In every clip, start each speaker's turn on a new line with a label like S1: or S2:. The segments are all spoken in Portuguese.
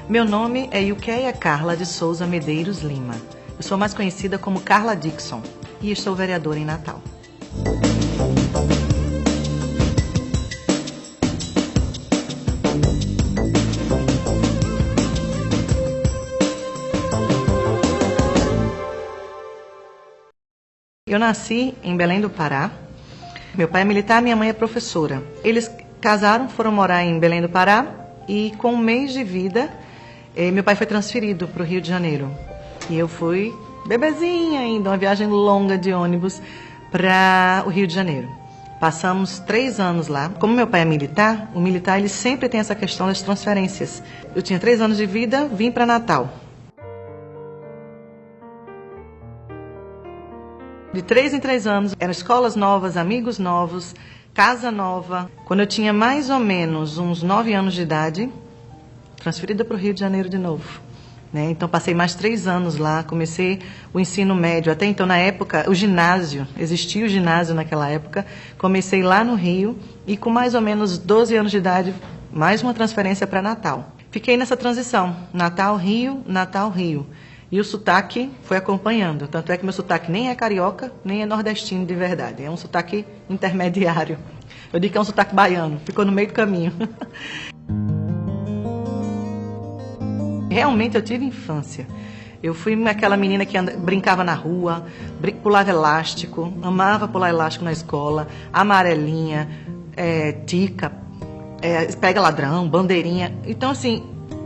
S1: Meu nome é Yukeia Carla de Souza Medeiros Lima. Eu sou mais conhecida como Carla Dixon e estou vereadora em Natal. Eu nasci em Belém do Pará. Meu pai é militar, minha mãe é professora. Eles casaram, foram morar em Belém do Pará e com um mês de vida, meu pai foi transferido para o Rio de Janeiro. E eu fui bebezinha ainda, uma viagem longa de ônibus para o Rio de Janeiro. Passamos 3 anos lá. Como meu pai é militar, o militar ele sempre tem essa questão das transferências. Eu tinha 3 anos de vida, vim para Natal. De 3 em 3 anos, eram escolas novas, amigos novos, casa nova. Quando eu tinha mais ou menos uns 9 anos de idade, transferida para o Rio de Janeiro de novo. Né? Então, passei mais 3 anos lá, comecei o ensino médio. Até então, na época, o ginásio, existia o ginásio naquela época. Comecei lá no Rio e com mais ou menos 12 anos de idade, mais uma transferência para Natal. Fiquei nessa transição, Natal-Rio, Natal-Rio. E o sotaque foi acompanhando. Tanto é que meu sotaque nem é carioca, nem é nordestino de verdade. É um sotaque intermediário. Eu digo que é um sotaque baiano. Ficou no meio do caminho. Realmente eu tive infância. Eu fui aquela menina que brincava na rua, pulava elástico, amava pular elástico na escola, amarelinha, tica, pega ladrão, bandeirinha. Então, assim...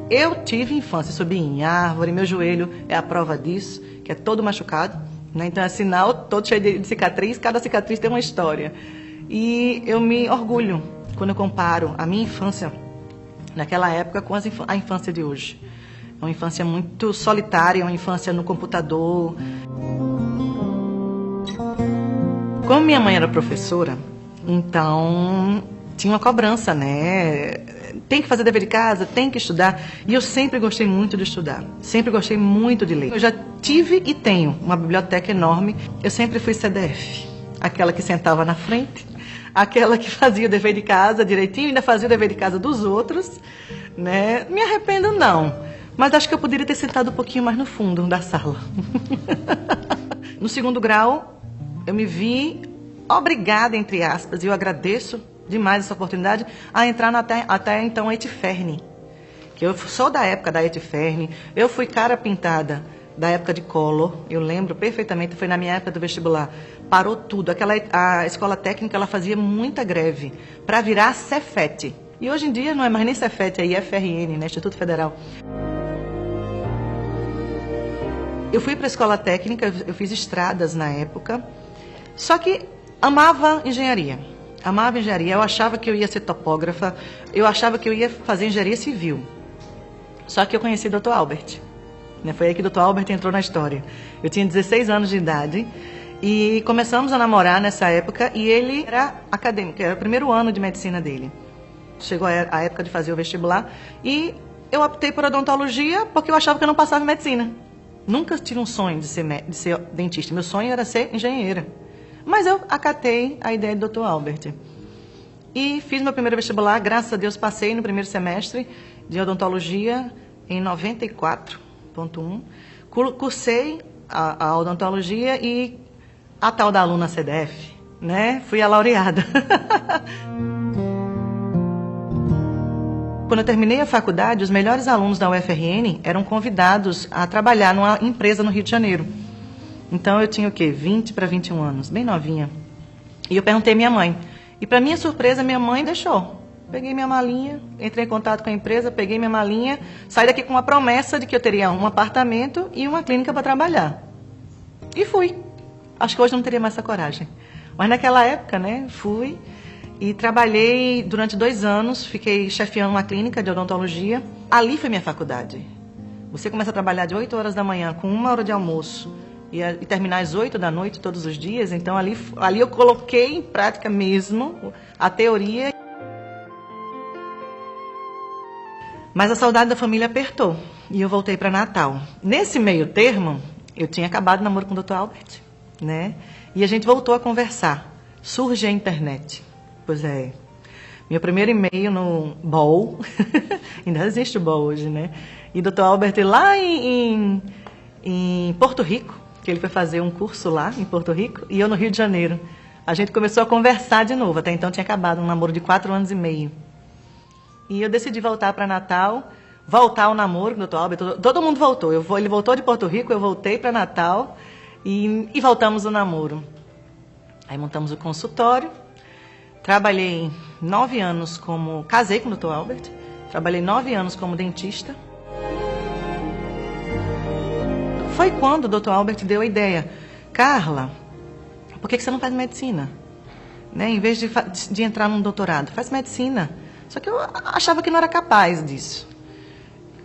S1: Eu tive infância, subi em árvore, meu joelho é a prova disso, que é todo machucado, né? Então é sinal todo cheio de cicatriz, cada cicatriz tem uma história. E eu me orgulho quando eu comparo a minha infância naquela época com a infância de hoje. É uma infância muito solitária, uma infância no computador. Como minha mãe era professora, então tinha uma cobrança, né? Tem que fazer dever de casa, tem que estudar. E eu sempre gostei muito de estudar. Sempre gostei muito de ler. Eu já tive e tenho uma biblioteca enorme. Eu sempre fui CDF. Aquela que sentava na frente. Aquela que fazia o dever de casa direitinho. Ainda fazia o dever de casa dos outros. Né? Me arrependo, não. Mas acho que eu poderia ter sentado um pouquinho mais no fundo da sala. No 2º grau, eu me vi obrigada, entre aspas, e eu agradeço demais essa oportunidade, a entrar até então Etiferne, que eu sou da época da Etiferne, eu fui cara pintada da época de Collor, eu lembro perfeitamente, foi na minha época do vestibular, parou tudo, a escola técnica ela fazia muita greve para virar Cefet, e hoje em dia não é mais nem Cefet, é IFRN, né, Instituto Federal. Eu fui para a escola técnica, eu fiz estradas na época, só que amava engenharia. Amava engenharia, eu achava que eu ia ser topógrafa, eu achava que eu ia fazer engenharia civil. Só que eu conheci o Dr. Albert. Né? Foi aí que o Dr. Albert entrou na história. Eu tinha 16 anos de idade e começamos a namorar nessa época e ele era acadêmico, era o 1º ano de medicina dele. Chegou a época de fazer o vestibular e eu optei por odontologia porque eu achava que eu não passava em medicina. Nunca tive um sonho de ser dentista, meu sonho era ser engenheira. Mas eu acatei a ideia do Dr. Albert. E fiz meu primeiro vestibular, graças a Deus passei no 1º semestre de odontologia em 94.1. Cursei a odontologia e a tal da aluna CDF, né? Fui a laureada. Quando eu terminei a faculdade, os melhores alunos da UFRN eram convidados a trabalhar numa empresa no Rio de Janeiro. Então, eu tinha o quê? 20 para 21 anos, bem novinha. E eu perguntei à minha mãe. E, para minha surpresa, minha mãe deixou. Peguei minha malinha, entrei em contato com a empresa, peguei minha malinha, saí daqui com uma promessa de que eu teria um apartamento e uma clínica para trabalhar. E fui. Acho que hoje não teria mais essa coragem. Mas naquela época, né, fui e trabalhei durante 2 anos, fiquei chefiando uma clínica de odontologia. Ali foi minha faculdade. Você começa a trabalhar de 8 horas da manhã com 1 hora de almoço, e terminar às 8 da noite todos os dias, então ali eu coloquei em prática mesmo a teoria. Mas a saudade da família apertou e eu voltei para Natal. Nesse meio termo, eu tinha acabado o namoro com o Dr. Albert, né? E a gente voltou a conversar. Surge a internet. Pois é. Meu primeiro e-mail no BOL, Ainda existe o BOL hoje, né? E Dr. Albert lá em Porto Rico, que ele foi fazer um curso lá em Porto Rico, e eu no Rio de Janeiro. A gente começou a conversar de novo. Até então tinha acabado um namoro de 4 anos e meio. E eu decidi voltar para Natal, voltar ao namoro com o Dr. Albert. Todo mundo voltou. Ele voltou de Porto Rico, eu voltei para Natal e voltamos ao namoro. Aí montamos o consultório. Trabalhei 9 anos como... Casei com o Dr. Albert. Trabalhei 9 anos como dentista. Foi quando o Dr. Albert deu a ideia. Carla, por que você não faz medicina? Né? Em vez de entrar num doutorado, faz medicina. Só que eu achava que não era capaz disso.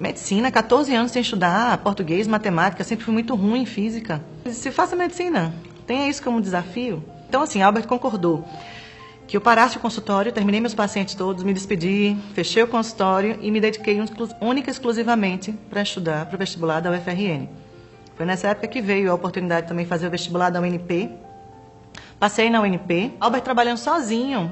S1: Medicina, 14 anos sem estudar, português, matemática, sempre fui muito ruim em física. Se faça medicina, tenha isso como desafio. Então, assim, Albert concordou que eu parasse o consultório, terminei meus pacientes todos, me despedi, fechei o consultório e me dediquei única e exclusivamente para estudar para o vestibular da UFRN. Foi nessa época que veio a oportunidade de também fazer o vestibular da UNP. Passei na UNP. Albert trabalhando sozinho,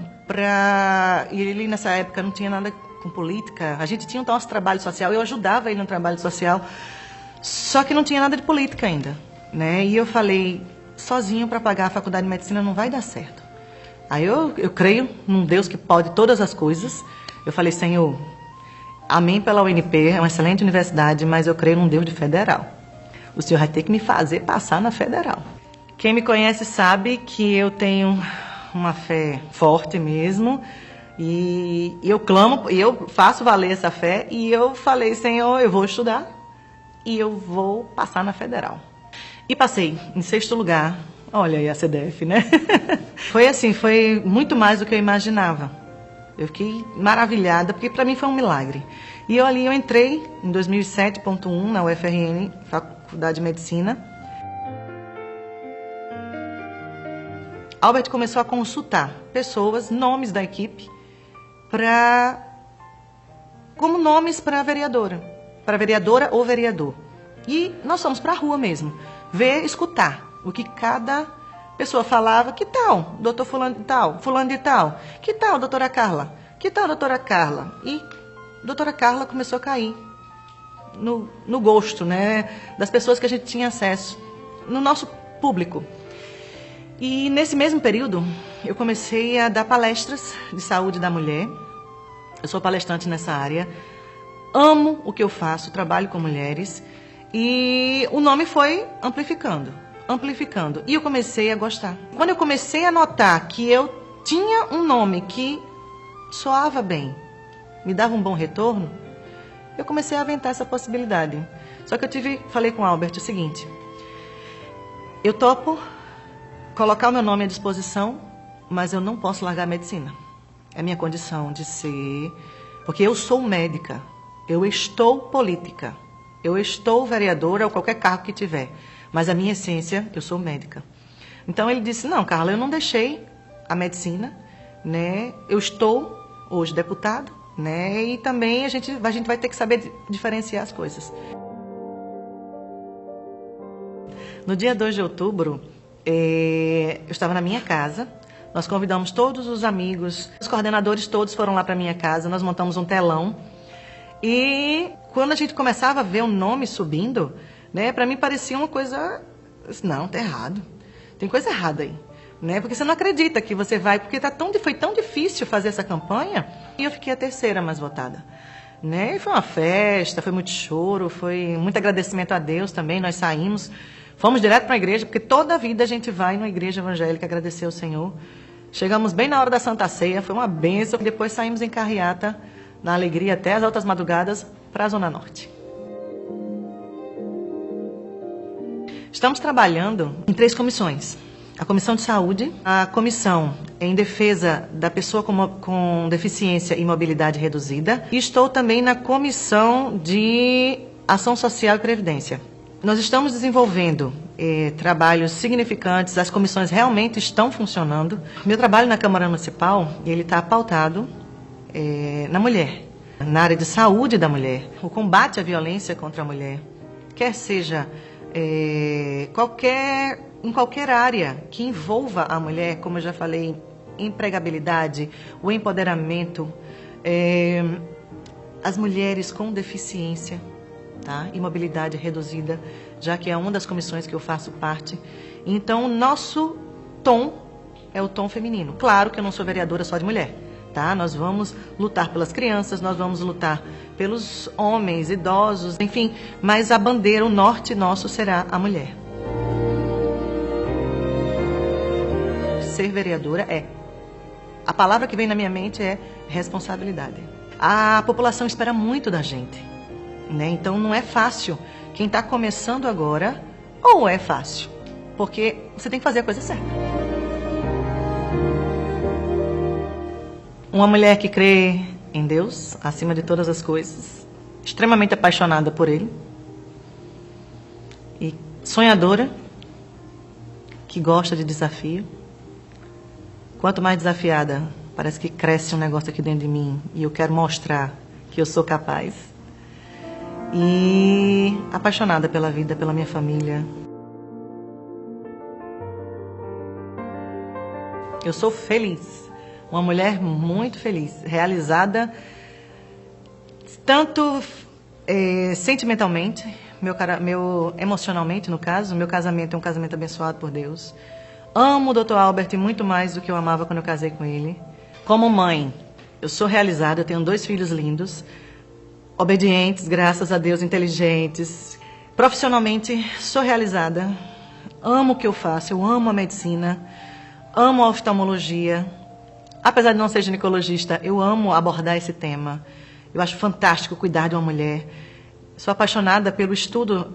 S1: e ele nessa época não tinha nada com política. A gente tinha o nosso trabalho social, eu ajudava ele no trabalho social, só que não tinha nada de política ainda, né? E eu falei, sozinho para pagar a faculdade de medicina não vai dar certo. Aí eu creio num Deus que pode todas as coisas. Eu falei, Senhor, amém pela UNP, é uma excelente universidade, mas eu creio num Deus de federal. O Senhor vai ter que me fazer passar na federal. Quem me conhece sabe que eu tenho uma fé forte mesmo, e eu clamo, e eu faço valer essa fé, e eu falei, Senhor, eu vou estudar e eu vou passar na federal. E passei em 6º lugar. Olha aí a CDF, né? Foi assim, foi muito mais do que eu imaginava. Eu fiquei maravilhada, porque para mim foi um milagre. E eu entrei em 2007.1 na UFRN, Faculdade de Medicina. Albert começou a consultar pessoas, nomes da equipe, como nomes para vereadora ou vereador. E nós fomos para a rua mesmo, escutar o que cada pessoa falava. Que tal, doutor fulano de tal? Que tal, doutora Carla? Que tal, doutora Carla? E doutora Carla começou a cair no gosto, né, das pessoas que a gente tinha acesso, no nosso público. E nesse mesmo período, eu comecei a dar palestras de saúde da mulher. Eu sou palestrante nessa área, amo o que eu faço, trabalho com mulheres, e o nome foi amplificando. E eu comecei a gostar. Quando eu comecei a notar que eu tinha um nome que soava bem, me dava um bom retorno, eu comecei a aventar essa possibilidade. Só que falei com o Albert o seguinte, eu topo colocar o meu nome à disposição, mas eu não posso largar a medicina. É a minha condição de ser... Porque eu sou médica, eu estou política, eu estou vereadora ou qualquer cargo que tiver, mas a minha essência, eu sou médica. Então ele disse, não, Carla, eu não deixei a medicina, né? Eu estou hoje deputado, né? E também a gente vai ter que saber diferenciar as coisas. No dia 2 de outubro, eu estava na minha casa, nós convidamos todos os amigos, os coordenadores todos foram lá para minha casa, nós montamos um telão, e quando a gente começava a ver o nome subindo, né, para mim parecia uma coisa, não, tá errado, tem coisa errada aí, né, porque você não acredita que você vai, porque foi tão difícil fazer essa campanha, e eu fiquei a 3ª mais votada. Né, e foi uma festa, foi muito choro, foi muito agradecimento a Deus também, nós saímos, fomos direto para a igreja, porque toda a vida a gente vai numa igreja evangélica agradecer ao Senhor. Chegamos bem na hora da Santa Ceia, foi uma bênção. Depois saímos em carreata, na alegria até as altas madrugadas, para a Zona Norte. Estamos trabalhando em 3 comissões. A Comissão de Saúde, a Comissão em Defesa da Pessoa com Deficiência e Mobilidade Reduzida, e estou também na Comissão de Ação Social e Previdência. Nós estamos desenvolvendo trabalhos significantes, as comissões realmente estão funcionando. Meu trabalho na Câmara Municipal, ele está pautado na mulher, na área de saúde da mulher, o combate à violência contra a mulher, quer seja em qualquer área que envolva a mulher, como eu já falei, empregabilidade, o empoderamento, as mulheres com deficiência, tá? E mobilidade reduzida, já que é uma das comissões que eu faço parte. Então, nosso tom é o tom feminino. Claro que eu não sou vereadora só de mulher, tá? Nós vamos lutar pelas crianças, nós vamos lutar pelos homens, idosos, enfim, mas a bandeira, o norte nosso será a mulher. Ser vereadora a palavra que vem na minha mente é responsabilidade. A população espera muito da gente, né? Então não é fácil. Quem está começando agora, ou é fácil, porque você tem que fazer a coisa certa. Uma mulher que crê em Deus, acima de todas as coisas, extremamente apaixonada por Ele, e sonhadora, que gosta de desafio. Quanto mais desafiada, parece que cresce um negócio aqui dentro de mim e eu quero mostrar que eu sou capaz. E apaixonada pela vida, pela minha família. Eu sou feliz. Uma mulher muito feliz, realizada, tanto sentimentalmente, emocionalmente, no caso. Meu casamento é um casamento abençoado por Deus. Amo o Dr. Albert muito mais do que eu amava quando eu casei com ele. Como mãe, eu sou realizada, eu tenho 2 filhos lindos, obedientes, graças a Deus, inteligentes. Profissionalmente, sou realizada. Amo o que eu faço, eu amo a medicina, amo a oftalmologia. Apesar de não ser ginecologista, eu amo abordar esse tema. Eu acho fantástico cuidar de uma mulher. Sou apaixonada pelo estudo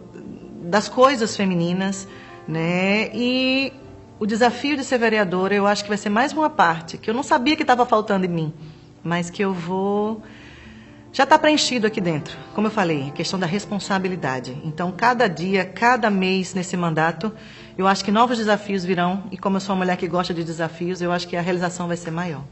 S1: das coisas femininas, né? E o desafio de ser vereadora, eu acho que vai ser mais uma parte que eu não sabia que estava faltando em mim, mas que eu vou... Já está preenchido aqui dentro. Como eu falei, a questão da responsabilidade. Então, cada dia, cada mês nesse mandato, eu acho que novos desafios virão. E como eu sou uma mulher que gosta de desafios, eu acho que a realização vai ser maior.